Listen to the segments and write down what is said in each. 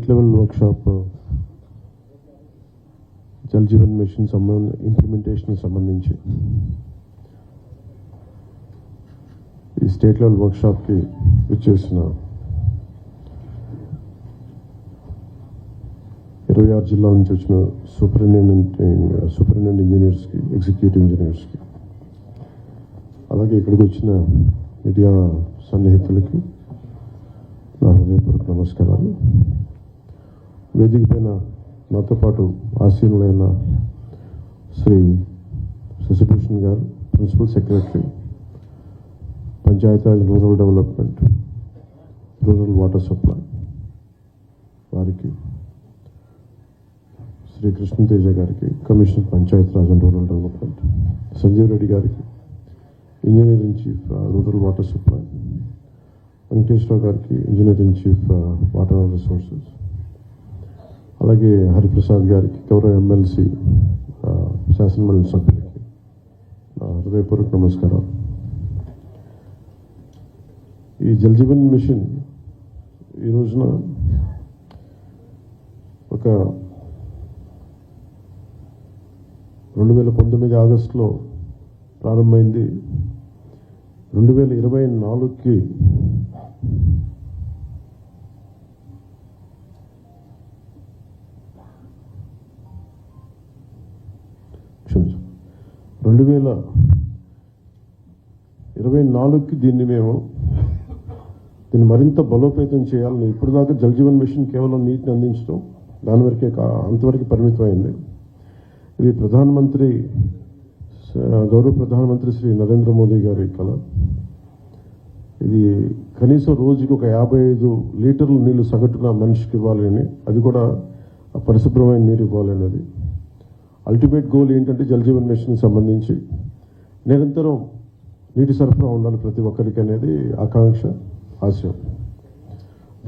Level workshop Jal Jeevan mission implementation సంబంధించి ఈ state level వర్క్షాప్కి విచ్చేసిన 26 జిల్లాల నుంచి వచ్చిన సూపరింటెండెంట్ ఇంజనీర్స్కి, ఎగ్జిక్యూటివ్ ఇంజనీర్స్కి, అలాగే ఇక్కడికి వచ్చిన మీడియా సన్నిహితులకి నా హృదయపూర్వక నమస్కారాలు. వేదిక పైన నాతో పాటు ఆసీనులైన శ్రీ శశిభూషణ్ గారు, principal secretary, Panchayati Raj rural development, rural water supply వారికి, శ్రీ కృష్ణతేజ గారికి, commissioner Panchayati Raj and rural development, Sanjeev Reddy గారికి, engineering chief rural water supply, Venkateswara గారికి, ఇంజనీరింగ్ చీఫ్ వాటర్ రిసోర్సెస్, అలాగే హరిప్రసాద్ గారికి, గౌరవ ఎమ్మెల్సీ శాసనమండలి సభ్యులకి నా హృదయపూర్వక నమస్కారాలు. ఈ జల్ జీవన్ మిషన్ ఈ రోజున ఒక 2019 ఆగస్టులో ప్రారంభమైంది. 2024కి 2024కి దీన్ని మరింత బలోపేతం చేయాలని. ఇప్పుడు దాకా జల్ జీవన్ మిషన్ కేవలం నీటిని అందించడం, దాని వరకే అంతవరకు పరిమితమైంది. ఇది గౌరవ ప్రధానమంత్రి శ్రీ నరేంద్ర మోదీ గారి కళ. ఇది కనీసం రోజుకి ఒక 55 లీటర్ల నీళ్లు సగటున మనిషికి ఇవ్వాలని, అది కూడా పరిశుభ్రమైన నీరు ఇవ్వాలనేది అల్టిమేట్ గోల్. ఏంటంటే జల్ జీవన్ మిషన్కి సంబంధించి నిరంతరం నీటి సరఫరా ఉండాలి ప్రతి ఒక్కరికి అనేది ఆకాంక్ష, ఆశయం.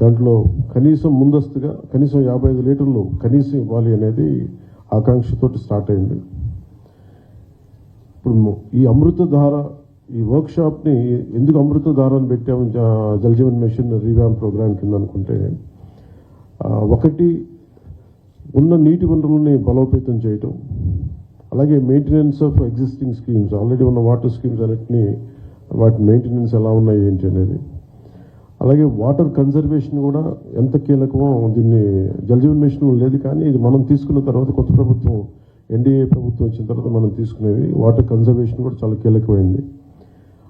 దాంట్లో కనీసం ముందస్తుగా కనీసం 55 లీటర్లు కనీసం ఇవ్వాలి అనేది ఆకాంక్షతో స్టార్ట్ అయింది. ఇప్పుడు ఈ అమృతధార, ఈ వర్క్షాప్ని ఎందుకు అమృతధార అని పెట్టాము Jal Jeevan mission revamp programme కింద అనుకుంటే, ఒకటి ఉన్న నీటి వనరులని బలోపేతం చేయటం, అలాగే maintenance of existing schemes, already ఉన్న వాటర్ స్కీమ్స్ అన్నిటినీ వాటి మెయింటెనెన్స్ ఎలా ఉన్నాయి ఏంటి అనేది, అలాగే వాటర్ కన్జర్వేషన్ కూడా ఎంత కీలకమో. దీన్ని జల్ జీవన్ మిషన్ లేదు, కానీ ఇది మనం తీసుకున్న తర్వాత, కొత్త ప్రభుత్వం ఎన్డీఏ ప్రభుత్వం వచ్చిన తర్వాత మనం తీసుకునేది వాటర్ కన్జర్వేషన్ కూడా చాలా కీలకమైంది.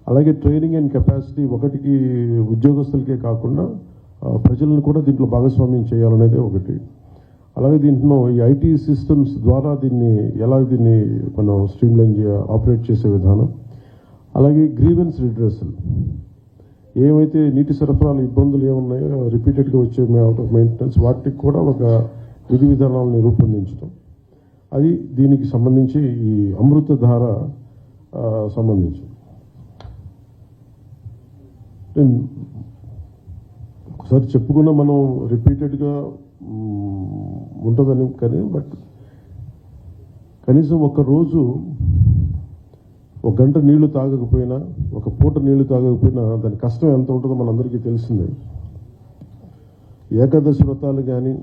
అలాగే ట్రైనింగ్ అండ్ కెపాసిటీ, ఒకటికి ఉద్యోగస్తులకే కాకుండా ప్రజలను కూడా దీంట్లో భాగస్వామ్యం చేయాలనేది ఒకటి. అలాగే దీంట్లో ఈ ఐటీ సిస్టమ్స్ ద్వారా దీన్ని మనం స్ట్రీమ్లైన్ ఆపరేట్ చేసే విధానం, అలాగే గ్రీవెన్స్ రిడ్రెసల్, ఏవైతే నీటి సరఫరాలు ఇబ్బందులు ఏమున్నాయో రిపీటెడ్గా వచ్చే అవుట్ ఆఫ్ మెయింటెనెన్స్, వాటికి కూడా ఒక విధి విధానాలను రూపొందించడం, అది దీనికి సంబంధించి ఈ అమృతధార సంబంధించి. ఒకసారి చెప్పుకున్న మనం రిపీటెడ్గా ఉంటుందని, కానీ బట్ కనీసం రోజు 1 గంట నీళ్లు తాగకపోయినా, 1 పూట నీళ్లు తాగకపోయినా దాని కష్టం ఎంత ఉంటుందో మనందరికీ తెలిసిందే. ఏకాదశి వ్రతాలు కానీ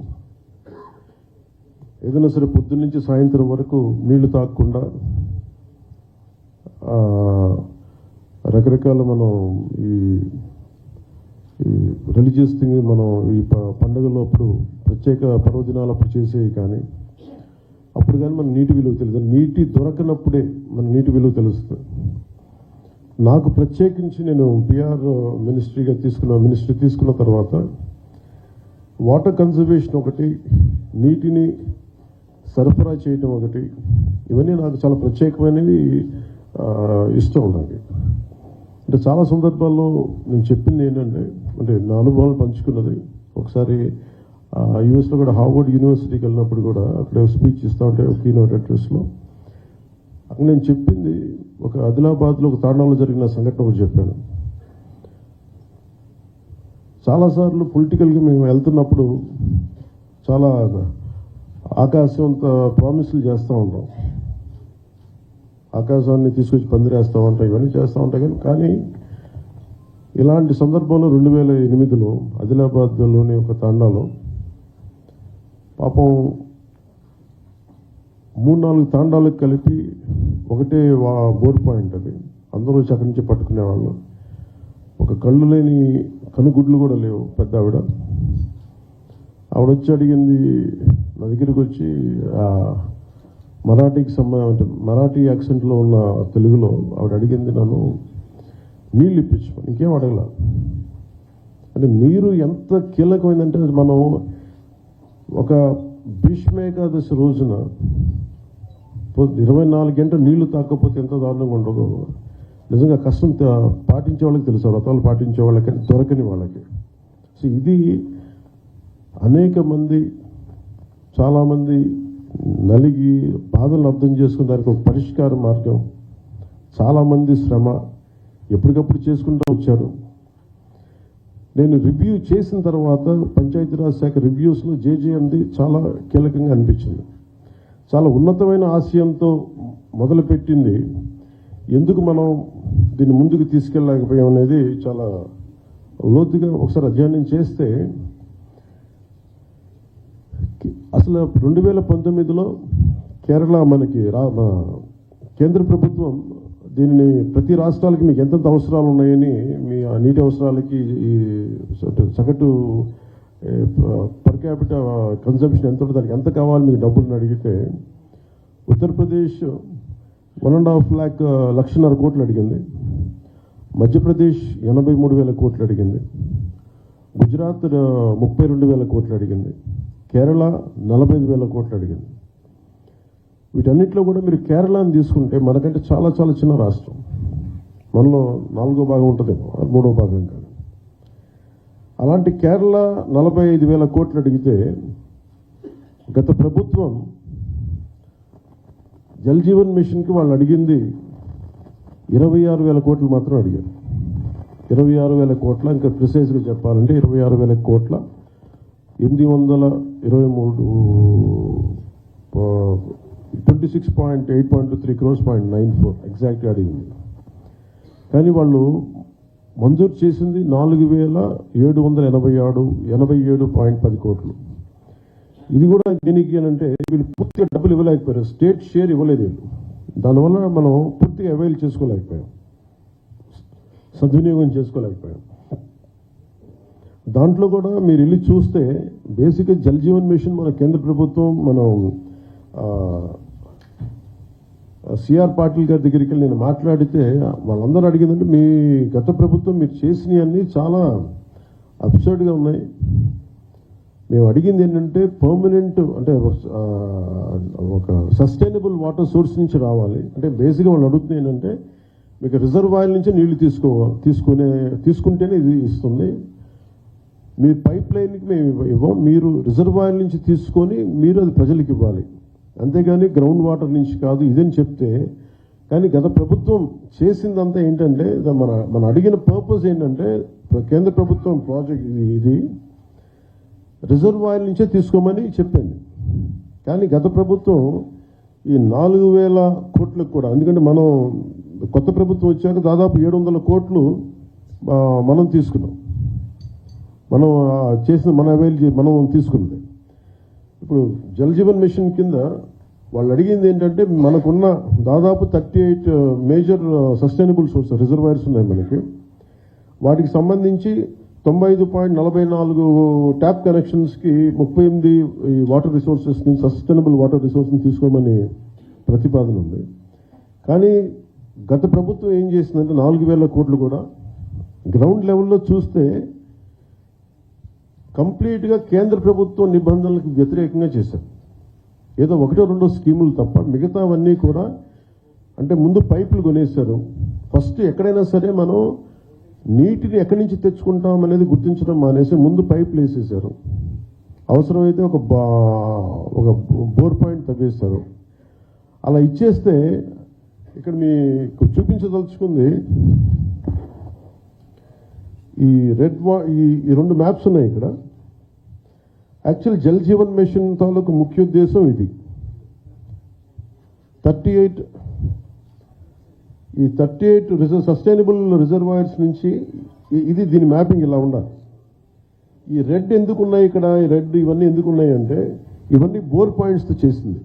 ఏదైనా సరే పొద్దున్న నుంచి సాయంత్రం వరకు నీళ్లు తాగకుండా రకరకాల మనం ఈ రిలీజియస్ థింగ్ మనం ఈ పండుగలో అప్పుడు ప్రత్యేక పర్వదినాలప్పుడు చేసేవి, కానీ అప్పుడు కానీ మన నీటి విలువ తెలుస్తుంది. నీటి దొరకనప్పుడే మన నీటి విలువ తెలుస్తుంది. నాకు ప్రత్యేకించి నేను పిఆర్ మినిస్ట్రీ తీసుకున్న తర్వాత వాటర్ కన్జర్వేషన్ ఒకటి, నీటిని సరఫరా చేయటం ఒకటి, ఇవన్నీ నాకు చాలా ప్రత్యేకమైనవి, ఇష్టం నాకు. అంటే చాలా సందర్భాల్లో నేను చెప్పింది ఏంటంటే, నా అనుభవాలు పంచుకున్నది. ఒకసారి యూఎస్లో కూడా హార్వర్డ్ యూనివర్సిటీకి వెళ్ళినప్పుడు కూడా అక్కడ స్పీచ్ ఇస్తూ ఉంటే ఒక కీనోట్ అడ్రస్లో అక్కడ నేను చెప్పింది, ఒక ఆదిలాబాద్లో ఒక తాండాలో జరిగిన సంఘటన ఒకటి చెప్పాను. చాలాసార్లు పొలిటికల్గా మేము వెళ్తున్నప్పుడు చాలా ఆకాశంత ప్రామిస్లు చేస్తూ ఉంటాం, ఆకాశాన్ని తీసుకొచ్చి పందిరేస్తూ ఉంటాం, ఇవన్నీ చేస్తూ ఉంటాయి. కానీ ఇలాంటి సందర్భంలో 2008లో ఆదిలాబాద్లోని ఒక తాండాలో పాపం 3-4 తాండాలకు కలిపి ఒకటే బోర్ పాయింట్ అది. అందరూ వచ్చి అక్కడి నుంచి పట్టుకునేవాళ్ళు. ఒక కళ్ళు లేని కనుగుడ్లు కూడా లేవు. పెద్ద ఆవిడ వచ్చి అడిగింది, నా దగ్గరికి వచ్చి మరాఠీకి మరాఠీ యాక్సెంట్లో ఉన్న తెలుగులో ఆవిడ అడిగింది నన్ను నీళ్ళు ఇప్పించమని. ఇంకేం అడగల. అంటే నీరు ఎంత కీలకమైందంటే మనం ఒక భీష్మేకాదశి రోజున 24 గంటలు నీళ్లు తాకపోతే ఎంత దారుణంగా ఉండదు. నిజంగా కష్టం పాటించే వాళ్ళకి తెలుసు, వ్రతాలు పాటించే వాళ్ళకి, దొరకని వాళ్ళకి. సో ఇది అనేక మంది, చాలామంది నలిగి బాధలను అర్థం చేసుకున్న దానికి ఒక పరిష్కార మార్గం, చాలామంది శ్రమ ఎప్పటికప్పుడు చేసుకుంటూ వచ్చారు. నేను రివ్యూ చేసిన తర్వాత పంచాయతీరాజ్ శాఖ రివ్యూస్లో జేజేఎంది చాలా కీలకంగా అనిపించింది. చాలా ఉన్నతమైన ఆశయంతో మొదలుపెట్టింది. ఎందుకు మనం దీన్ని ముందుకు తీసుకెళ్ళలేకపోయాం అనేది చాలా లోతుగా ఒకసారి అధ్యయనం చేస్తే, అసలు 2019లో కేరళ మనకి కేంద్ర ప్రభుత్వం దీనిని ప్రతి రాష్ట్రాలకి మీకు ఎంతెంత అవసరాలు ఉన్నాయని, మీ నీటి అవసరాలకి ఈ సగటు పర్ క్యాపిటల్ కన్సంప్షన్ ఎంత ఉంటుంది, దానికి ఎంత కావాలి మీకు డబ్బులను అడిగితే, ఉత్తరప్రదేశ్ 1.5 లక్షన్నర కోట్లు అడిగింది, మధ్యప్రదేశ్ 83,000 కోట్లు అడిగింది, గుజరాత్ 32,000 కోట్లు అడిగింది, కేరళ 45,000 కోట్లు అడిగింది. వీటన్నిటిలో కూడా మీరు కేరళని తీసుకుంటే మనకంటే చాలా చాలా చిన్న రాష్ట్రం. మనలో 4వ భాగం ఉంటుందేమో, 3వ భాగం కాదు. అలాంటి కేరళ 45,000 కోట్లు అడిగితే, గత ప్రభుత్వం జల్ జీవన్ మిషన్కి వాళ్ళు అడిగింది 26,000 కోట్లు మాత్రం అడిగారు. 26,000 కోట్ల, ఇంకా ప్రిసైజ్గా చెప్పాలంటే 26,000 కోట్ల 26.8.23 crores 0.94 ఎగ్జాక్ట్గా అడిగింది. కానీ వాళ్ళు మంజూరు చేసింది 4,787.10 కోట్లు. ఇది కూడా దేనికి అంటే వీళ్ళు పూర్తిగా డబ్బులు ఇవ్వలేకపోయారు, స్టేట్ షేర్ ఇవ్వలేదు వీళ్ళు. దానివల్ల మనం పూర్తిగా అవైల్ చేసుకోలేకపోయాం, సద్వినియోగం చేసుకోలేకపోయాం. దాంట్లో కూడా మీరు వెళ్ళి చూస్తే బేసిక్గా జల్ జీవన్ మిషన్ మన కేంద్ర ప్రభుత్వం, మనం సిఆర్ పాటిల్ గారి దగ్గరికి వెళ్ళి నేను మాట్లాడితే వాళ్ళందరూ అడిగిందంటే, మీ గత ప్రభుత్వం మీరు చేసినవన్నీ చాలా అబ్సర్డ్గా ఉన్నాయి. మేము అడిగింది ఏంటంటే పర్మనెంట్, అంటే ఒక సస్టైనబుల్ వాటర్ సోర్స్ నుంచి రావాలి. అంటే బేసిక్గా వాళ్ళు అడుగుతుంది ఏంటంటే, మీకు రిజర్వాయర్ నుంచి నీళ్లు తీసుకుంటేనే ఇది ఇస్తుంది. మీ పైప్ లైన్కి మేము ఇవ్వం, మీరు రిజర్వాయర్ నుంచి తీసుకొని మీరు అది ప్రజలకు ఇవ్వాలి, అంతేగాని గ్రౌండ్ వాటర్ నుంచి కాదు ఇదని చెప్తే. కానీ గత ప్రభుత్వం చేసిందంతా ఏంటంటే, మన అడిగిన పర్పస్ ఏంటంటే, కేంద్ర ప్రభుత్వం ప్రాజెక్ట్ ఇది రిజర్వాయర్ నుంచే తీసుకోమని చెప్పింది. కానీ గత ప్రభుత్వం ఈ 4,000 కోట్లకు కూడా, ఎందుకంటే మనం కొత్త ప్రభుత్వం వచ్చాక దాదాపు 700 కోట్లు మనం తీసుకున్నాం, మనం చేసిన మనం తీసుకున్నది. ఇప్పుడు జల్ జీవన్ మిషన్ కింద వాళ్ళు అడిగింది ఏంటంటే, మనకున్న దాదాపు 38 మేజర్ సస్టైనబుల్ సోర్స్ రిజర్వాయర్స్ ఉన్నాయి మనకి. వాటికి సంబంధించి 95.44 ట్యాప్ కనెక్షన్స్కి 38 వాటర్ రిసోర్సెస్ నుంచి, సస్టైనబుల్ వాటర్ రిసోర్స్ని తీసుకోమని ప్రతిపాదన ఉంది. కానీ గత ప్రభుత్వం ఏం చేసిందంటే 4,000 కోట్లు కూడా గ్రౌండ్ లెవెల్లో చూస్తే కంప్లీట్గా కేంద్ర ప్రభుత్వ నిబంధనలకు వ్యతిరేకంగా చేశారు. ఏదో 1-2 స్కీములు తప్ప మిగతావన్నీ కూడా, అంటే ముందు పైపులు కొనేశారు. ఫస్ట్ ఎక్కడైనా సరే మనం నీటిని ఎక్కడి నుంచి తెచ్చుకుంటాం అనేది గుర్తించడం మానేసి ముందు పైపులు వేసేసారు. అవసరమైతే ఒక బోర్ పాయింట్ తవ్వేశారు. అలా ఇచ్చేస్తే ఇక్కడ మీకు చూపించదలుచుకుంది ఈ ఈ 2 మ్యాప్స్ ఉన్నాయి ఇక్కడ. యాక్చువల్ జల్ జీవన్ మిషన్ తాలూకు ముఖ్య ఉద్దేశం ఇది. 38 సస్టైనబుల్ రిజర్వాయర్స్ నుంచి ఇది దీని మ్యాపింగ్ ఇలా ఉండాలి. ఈ రెడ్ ఎందుకు ఉన్నాయి ఇక్కడ, ఈ రెడ్ ఇవన్నీ ఎందుకు ఉన్నాయి అంటే, ఇవన్నీ బోర్ పాయింట్స్తో చేసింది.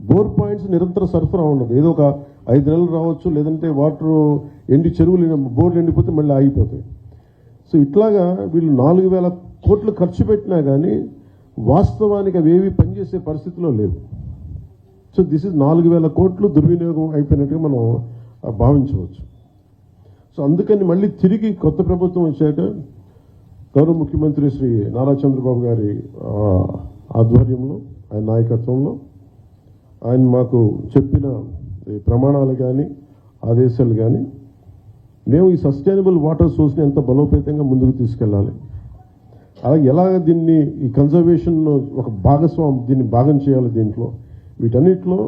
బోర్ పాయింట్స్ నిరంతర సరఫరా ఉండదు, ఏదో ఒక 5 నెలలు రావచ్చు, లేదంటే వాటర్ చెరువులు బోర్లు ఎండిపోతే మళ్ళీ ఆగిపోతాయి. సో ఇట్లాగా వీళ్ళు 4,000 కోట్లు ఖర్చు పెట్టినా కానీ వాస్తవానికి అవి ఏవి పనిచేసే పరిస్థితిలో లేవు. సో దిస్ ఇస్ 4,000 కోట్లు దుర్వినియోగం అయిపోయినట్టుగా మనం భావించవచ్చు. సో అందుకని మళ్ళీ తిరిగి కొత్త ప్రభుత్వం వచ్చాక గౌరవ ముఖ్యమంత్రి శ్రీ నారా చంద్రబాబు గారి ఆధ్వర్యంలో, ఆయన నాయకత్వంలో ఆయన మాకు చెప్పిన ప్రమాణాలు కానీ ఆదేశాలు కానీ, మేము ఈ సస్టైనబుల్ వాటర్ సోర్స్ని ఎంత బలోపేతంగా ముందుకు తీసుకెళ్ళాలి, అలాగే ఎలాగ దీన్ని ఈ కన్జర్వేషన్ ఒక దీన్ని భాగం చేయాలి, దీంట్లో వీటన్నిటిలో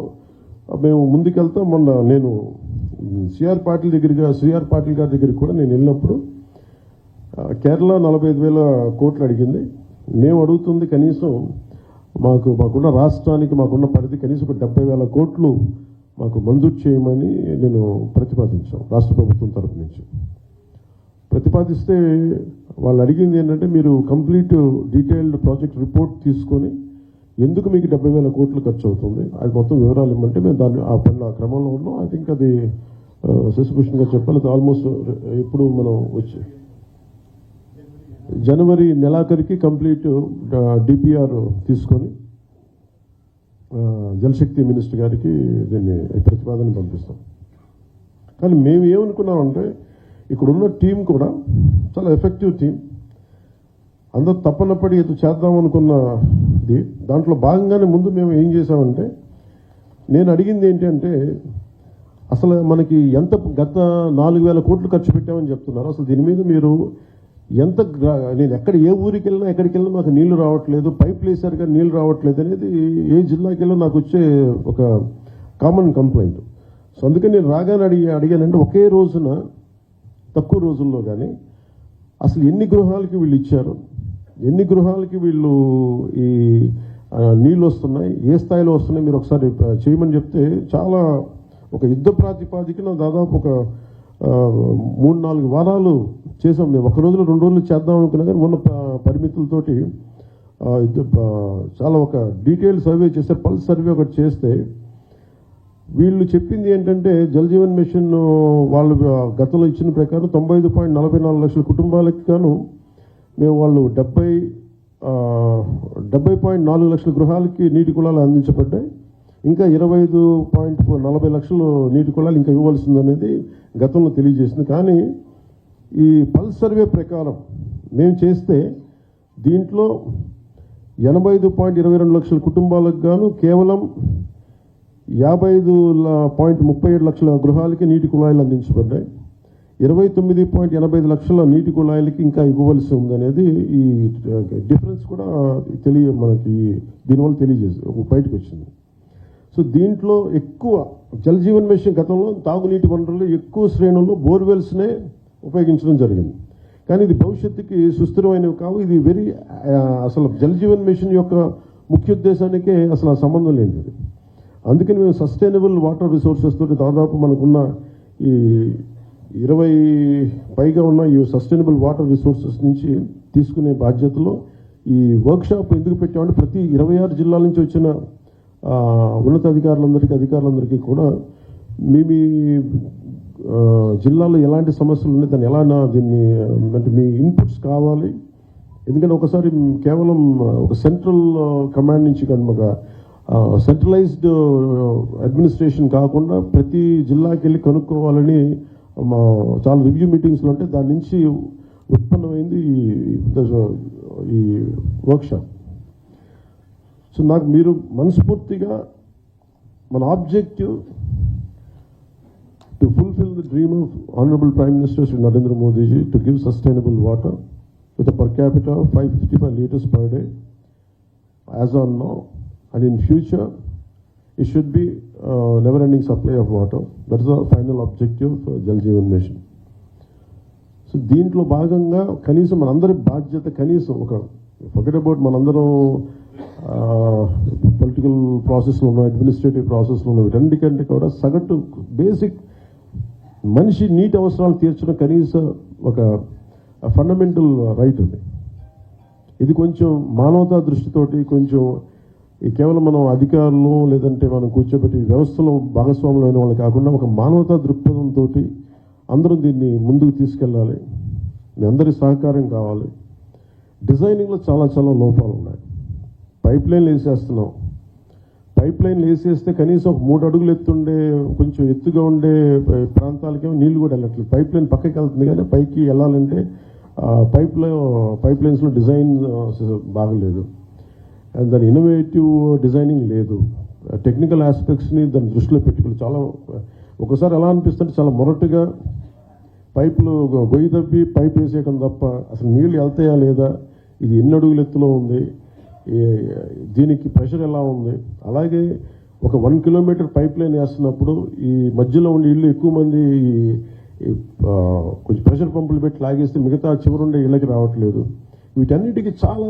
మేము ముందుకెళ్తాం. మొన్న నేను సిఆర్ పాటిల్ గారి దగ్గరికి కూడా నేను వెళ్ళినప్పుడు కేరళ 45,000 కోట్లు అడిగింది. మేము అడుగుతుంది కనీసం మాకున్న రాష్ట్రానికి మాకున్న పరిధి కనీసం ఒక 70,000 కోట్లు మాకు మంజూరు చేయమని నేను ప్రతిపాదించాం. రాష్ట్ర ప్రభుత్వం తరఫు నుంచి ప్రతిపాదిస్తే వాళ్ళు అడిగింది ఏంటంటే, మీరు కంప్లీట్ డీటెయిల్డ్ ప్రాజెక్ట్ రిపోర్ట్ తీసుకొని ఎందుకు మీకు 70,000 కోట్లు ఖర్చు అవుతుంది అది మొత్తం వివరాలు ఇవ్వమంటే మేము దాన్ని ఆ క్రమంలో ఉన్నాం. ఐ థింక్ అది శశిభూషణ్ గారు చెప్పాలి, ఆల్మోస్ట్ ఇప్పుడు మనం వచ్చి జనవరి నెలాఖరికి కంప్లీట్ డిపిఆర్ తీసుకొని జలశక్తి మినిస్టర్ గారికి దీన్ని ప్రతిపాదన పంపిస్తాం. కానీ మేము ఏమనుకున్నామంటే, ఇక్కడున్న టీం కూడా చాలా ఎఫెక్టివ్ టీం, అందరూ తప్పనప్పటి ఏదో చేద్దాం అనుకున్నది. దాంట్లో భాగంగానే ముందు మేము ఏం చేసామంటే, నేను అడిగింది ఏంటంటే, అసలు మనకి ఎంత గత 4,000 కోట్లు ఖర్చు పెట్టామని చెప్తున్నారు, అసలు దీని మీద మీరు ఎంత, నేను ఏ ఊరికి వెళ్ళినా ఎక్కడికి వెళ్ళినా మాకు నీళ్లు రావట్లేదు, పైప్ వేసారు కానీ నీళ్లు రావట్లేదు అనేది ఏ జిల్లాకి వెళ్ళినా నాకు వచ్చే ఒక కామన్ కంప్లైంట్. సో అందుకని నేను రాగానే అడిగానంటే, ఒకే రోజున తక్కువ రోజుల్లో కానీ అసలు ఎన్ని గృహాలకి వీళ్ళు ఇచ్చారు, ఎన్ని గృహాలకి వీళ్ళు ఈ నీళ్ళు వస్తున్నాయి, ఏ స్థాయిలో వస్తున్నాయి మీరు ఒకసారి చేయమని చెప్తే, చాలా ఒక యుద్ధ ప్రాతిపాదికన దాదాపు ఒక 3-4 వారాలు చేసాం. మేము ఒక రోజులో 2 రోజులు చేద్దాం అనుకున్నా కానీ ఉన్న పరిమితులతోటి చాలా ఒక డీటెయిల్ సర్వే చేశారు. పల్స్ సర్వే ఒకటి చేస్తే వీళ్ళు చెప్పింది ఏంటంటే, జల్ జీవన్ మిషన్ వాళ్ళు గతంలో ఇచ్చిన ప్రకారం 95.44 లక్షల కుటుంబాలకు గాను మేము వాళ్ళు 70.4 లక్షల గృహాలకి నీటి కుళాలు అందించబడ్డాయి. ఇంకా 25.40 లక్షలు నీటి కుళాలు ఇంకా ఇవ్వవలసిందనేది గతంలో తెలియజేసింది. కానీ ఈ పల్స్ సర్వే ప్రకారం మేము చేస్తే దీంట్లో 85.22 లక్షల కుటుంబాలకు గాను కేవలం 55.37 లక్షల గృహాలకి నీటి కుళాయిలు అందించబడ్డాయి. 29.85 లక్షల నీటి కుళాయిలకి ఇంకా ఇవ్వవలసి ఉందనేది ఈ డిఫరెన్స్ కూడా మనకి దీనివల్ల బయటకు వచ్చింది. సో దీంట్లో ఎక్కువ జల్ జీవన్ మిషన్ గతంలో తాగునీటి వనరులు ఎక్కువ శ్రేణుల్లో బోర్వెల్స్నే ఉపయోగించడం జరిగింది. కానీ ఇది భవిష్యత్తుకి సుస్థిరమైనవి కావు. ఇది అసలు జల్ జీవన్ మిషన్ యొక్క ముఖ్య ఉద్దేశానికే అసలు ఆ సంబంధం లేనిది. అందుకని మేము సస్టైనబుల్ వాటర్ రిసోర్సెస్ తోటి దాదాపు మనకున్న ఈ 20 పైగా ఉన్న ఈ సస్టైనబుల్ వాటర్ రిసోర్సెస్ నుంచి తీసుకునే బాధ్యతలో ఈ వర్క్షాప్ ఎందుకు పెట్టామంటే, ప్రతి 26 జిల్లాల నుంచి వచ్చిన అధికారులందరికీ కూడా మీ జిల్లాలో ఎలాంటి సమస్యలు ఉన్నాయి, దాన్ని ఎలా దీన్ని అంటే మీ ఇన్పుట్స్ కావాలి. ఎందుకంటే ఒకసారి కేవలం ఒక సెంట్రల్ కమాండ్ నుంచి కానీ ఒక సెంట్రలైజ్డ్ అడ్మినిస్ట్రేషన్ కాకుండా ప్రతి జిల్లాకి వెళ్ళి కనుక్కోవాలని చాలా రివ్యూ మీటింగ్స్లో ఉంటే దాని నుంచి ఉత్పన్నమైంది ఈ వర్క్షాప్. సో నాకు మీరు మనస్ఫూర్తిగా మన objective to fulfil the dream of honourable prime minister Shri Narendra Modiji to give sustainable water with per capita of 555 liters per day as on now, and in future it should be never ending supply of water. That is the final objective of Jal Jeevan Mission. So దీంట్లో భాగంగా కనీసం మనందరి బాధ్యత, కనీసం forget about మనందరం political ప్రాసెస్లో ఉన్న, administrative ప్రాసెస్లో ఉన్న, వీటన్నిటికంటే కూడా సగటు బేసిక్ మనిషి నీటి అవసరాలు తీర్చడం కనీస ఒక ఫండమెంటల్ రైట్ ఉంది. ఇది కొంచెం మానవతా దృష్టితోటి కొంచెం ఈ కేవలం మనం అధికారులు లేదంటే మనం కూర్చోబెట్టి వ్యవస్థలో భాగస్వాములు అయిన వాళ్ళు కాకుండా ఒక మానవతా దృక్పథంతో అందరూ దీన్ని ముందుకు తీసుకెళ్ళాలి. మీ అందరి సహకారం కావాలి. డిజైనింగ్లో చాలా చాలా లోపాలు ఉన్నాయి. పైప్ లైన్లు వేసేస్తున్నాం. పైప్ లైన్లు వేసేస్తే కనీసం ఒక 3 అడుగులు ఎత్తుండే కొంచెం ఎత్తుగా ఉండే ప్రాంతాలకేమో నీళ్లు కూడా వెళ్ళట్లేదు. పైప్ లైన్ పక్కకి వెళ్తుంది కానీ పైకి వెళ్ళాలంటే పైప్ లైన్స్లో డిజైన్ బాగలేదు. అండ్ దాని ఇన్నోవేటివ్ డిజైనింగ్ లేదు. టెక్నికల్ ఆస్పెక్ట్స్ని దాన్ని దృష్టిలో పెట్టుకుని చాలా ఒకసారి ఎలా అనిపిస్తుంటే చాలా మొరటుగా పైపులు గొయ్యి తప్పి పైప్ వేసేయడం తప్ప అసలు నీళ్ళు వెళ్తాయా లేదా, ఇది ఎన్ని అడుగుల ఎత్తులో ఉంది, దీనికి ప్రెషర్ ఎలా ఉంది. అలాగే ఒక 1 కిలోమీటర్ పైప్ లైన్ వేస్తున్నప్పుడు ఈ మధ్యలో ఉండే ఇల్లు ఎక్కువ మంది కొంచెం ప్రెషర్ పంపులు పెట్టి లాగేస్తే మిగతా చివరుండే ఇళ్ళకి రావట్లేదు. వీటన్నిటికీ చాలా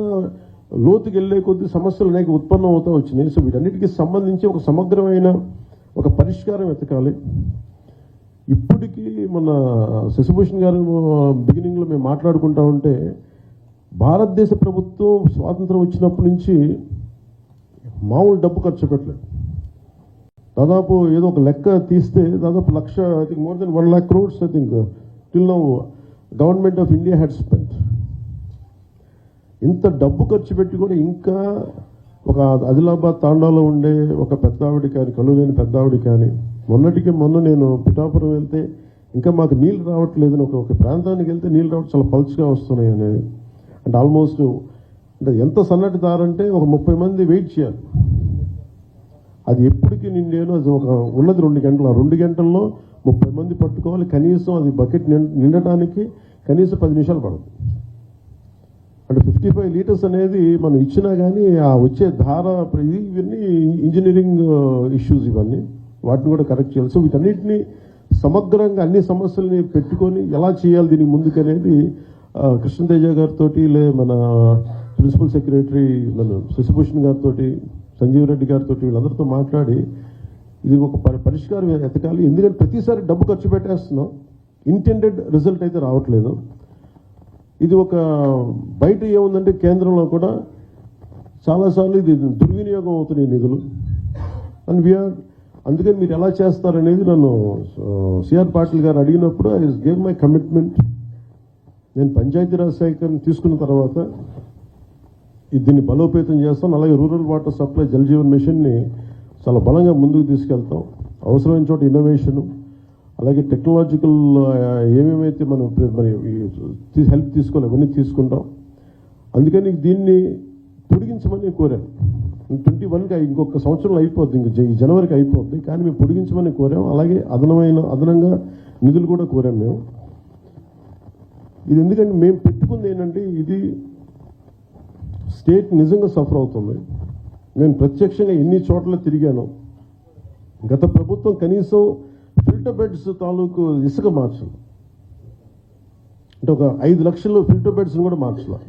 లోతుకి వెళ్ళే కొద్దీ సమస్యలు అనేక ఉత్పన్నం అవుతూ వచ్చినాయి. సో వీటన్నిటికీ సంబంధించి ఒక సమగ్రమైన ఒక పరిష్కారం వెతకాలి. ఇప్పటికీ మన శశిభూషణ్ గారు బిగినింగ్లో మేము మాట్లాడుకుంటా ఉంటే భారతదేశ ప్రభుత్వం స్వాతంత్రం వచ్చినప్పటి నుంచి మామూలు డబ్బు ఖర్చు పెట్టలేదు. దాదాపు ఏదో ఒక లెక్క తీస్తే దాదాపు lakh, I think more than 1 lakh crores I think till now government of India had spent. ఇంత డబ్బు ఖర్చు పెట్టి కూడా ఇంకా ఒక ఆదిలాబాద్ తాండాలో ఉండే ఒక పెద్దావిడి కానీ, కళ్ళు లేని పెద్దావిడి కానీ, మొన్న నేను పిఠాపురం వెళ్తే ఇంకా మాకు నీళ్ళు రావట్లేదని ఒక ప్రాంతానికి వెళ్తే నీళ్ళు రావడం చాలా పల్చగా వస్తున్నాయి అనేది. అంటే ఆల్మోస్ట్ అంటే ఎంత సన్నటి దారంటే ఒక 30 మంది వెయిట్ చేయాలి. అది ఎప్పటికీ నిండేను. అది ఒక ఉన్నది 2 గంటలు. ఆ 2 గంటల్లో 30 మంది పట్టుకోవాలి. కనీసం అది బకెట్ నిండటానికి కనీసం 10 నిమిషాలు పడుతుంది. అంటే 55 లీటర్స్ అనేది మనం ఇచ్చినా కానీ ఆ వచ్చే ధార ఇవన్నీ ఇంజనీరింగ్ ఇష్యూస్, ఇవన్నీ వాటిని కూడా కరెక్ట్ చేయాలి. సో వీటన్నిటిని సమగ్రంగా అన్ని సమస్యల్ని పెట్టుకొని ఎలా చేయాలి దీనికి ముందుకనేది కృష్ణతేజ గారితో మన ప్రిన్సిపల్ సెక్రటరీ మన శశిభూషణ్ గారితో, సంజీవ్ రెడ్డి గారితో వీళ్ళందరితో మాట్లాడి ఇది ఒక పరిష్కారం ఎతకాలి. ఎందుకంటే ప్రతిసారి డబ్బు ఖర్చు పెట్టేస్తున్నాం, ఇంటెండెడ్ రిజల్ట్ అయితే రావట్లేదు. ఇది ఒక బయట ఏముందంటే కేంద్రంలో కూడా చాలాసార్లు ఇది దుర్వినియోగం అవుతున్నాయి నిధులు. అండ్ అందుకని మీరు ఎలా చేస్తారనేది నన్ను సిఆర్ పాటిల్ గారు అడిగినప్పుడు ఐ గేవ్ మై కమిట్మెంట్. నేను పంచాయతీరాజ్ శాఖను తీసుకున్న తర్వాత దీన్ని బలోపేతం చేస్తాం. అలాగే rural water supply Jal Jeevan మిషన్ని చాలా బలంగా ముందుకు తీసుకెళ్తాం. అవసరమైన చోట ఇన్నోవేషను, అలాగే టెక్నాలజికల్ ఏమేమైతే మనం హెల్ప్ తీసుకోవాలి అవన్నీ తీసుకుంటాం. అందుకని దీన్ని పొడిగించమని కోరాను. 21కి ఇంకొక సంవత్సరంలో అయిపోద్ది, ఈ జనవరికి అయిపోద్ది. కానీ మేము పొడిగించమని కోరాం. అలాగే అదనంగా నిధులు కూడా కోరాం మేము. ఇది ఎందుకంటే మేము పెట్టుకుంది ఏంటంటే ఇది స్టేట్ నిజంగా సఫర్ అవుతుంది. నేను ప్రత్యక్షంగా ఎన్ని చోట్ల తిరిగాను. గత ప్రభుత్వం కనీసం ఫిల్టర్ బెడ్స్ తాలూకు ఇసుక మార్చాలి అంటే ఒక 5 లక్షలు ఫిల్టర్ బెడ్స్ని కూడా మార్చాలి.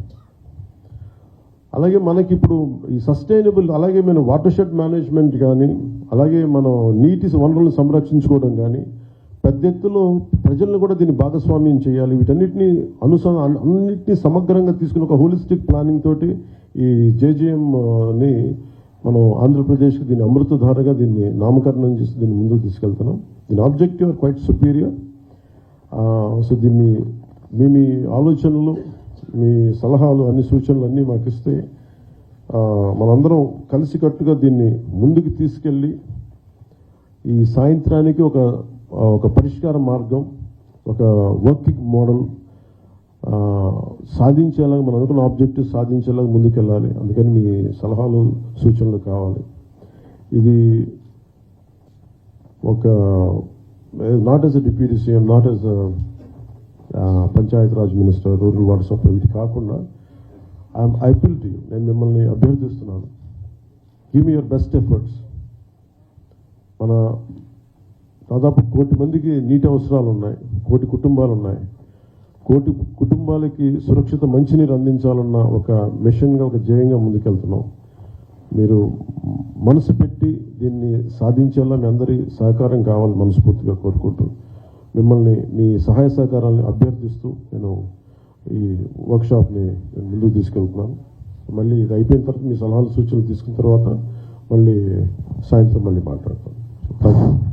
అలాగే మనకి ఇప్పుడు ఈ సస్టైనబుల్, అలాగే మనం వాటర్ షెడ్ మేనేజ్మెంట్ కానీ, అలాగే మనం నీటి వనరులను సంరక్షించుకోవడం కానీ, పెద్ద ఎత్తులో ప్రజలను కూడా దీన్ని భాగస్వామ్యం చేయాలి. వీటన్నిటిని అన్నింటినీ సమగ్రంగా తీసుకుని ఒక హోలిస్టిక్ ప్లానింగ్ తోటి ఈ జేజేఎంని మనం ఆంధ్రప్రదేశ్కి దీన్ని అమృతధారగా దీన్ని నామకరణం చేసి దీన్ని ముందుకు తీసుకెళ్తున్నాం. దీని objective are quite superior. So దీన్ని మీ ఆలోచనలు, మీ సలహాలు, అన్ని సూచనలు అన్నీ మాకు ఇస్తే మనందరం కలిసికట్టుగా దీన్ని ముందుకు తీసుకెళ్ళి ఈ సాయంత్రానికి ఒక పరిష్కార మార్గం, ఒక వర్కింగ్ మోడల్ సాధించేలాగా, మనం అనుకున్న ఆబ్జెక్టివ్ సాధించేలాగా ముందుకెళ్ళాలి. అందుకని మీ సలహాలు, సూచనలు కావాలి. ఇది ఒక not as a deputy CM, not as Panchayat Raj minister, rural water supply, ఇది కాకుండా ఐ అపీల్ టు యూ, నేను మిమ్మల్ని అభ్యర్థిస్తున్నాను. Give me your best efforts. మన దాదాపు 1 కోటి మందికి నీటి అవసరాలు ఉన్నాయి, 1 కోటి కుటుంబాలు ఉన్నాయి. 1 కోటి కుటుంబాలకి సురక్షిత మంచినీరు అందించాలన్న ఒక మిషన్గా, ఒక ధ్యేయంగా ముందుకెళ్తున్నాం. మీరు మనసు పెట్టి దీన్ని సాధించేలా మీ అందరి సహకారం కావాలి మనస్ఫూర్తిగా కోరుకుంటూ, మిమ్మల్ని మీ సహాయ సహకారాలను అభ్యర్థిస్తూ నేను ఈ వర్క్షాప్ని ముందుకు తీసుకెళ్తున్నాను. మళ్ళీ ఇది అయిపోయిన తర్వాత మీ సలహాలు సూచనలు తీసుకున్న తర్వాత మళ్ళీ సాయంత్రం మళ్ళీ మాట్లాడతాం. Thank you.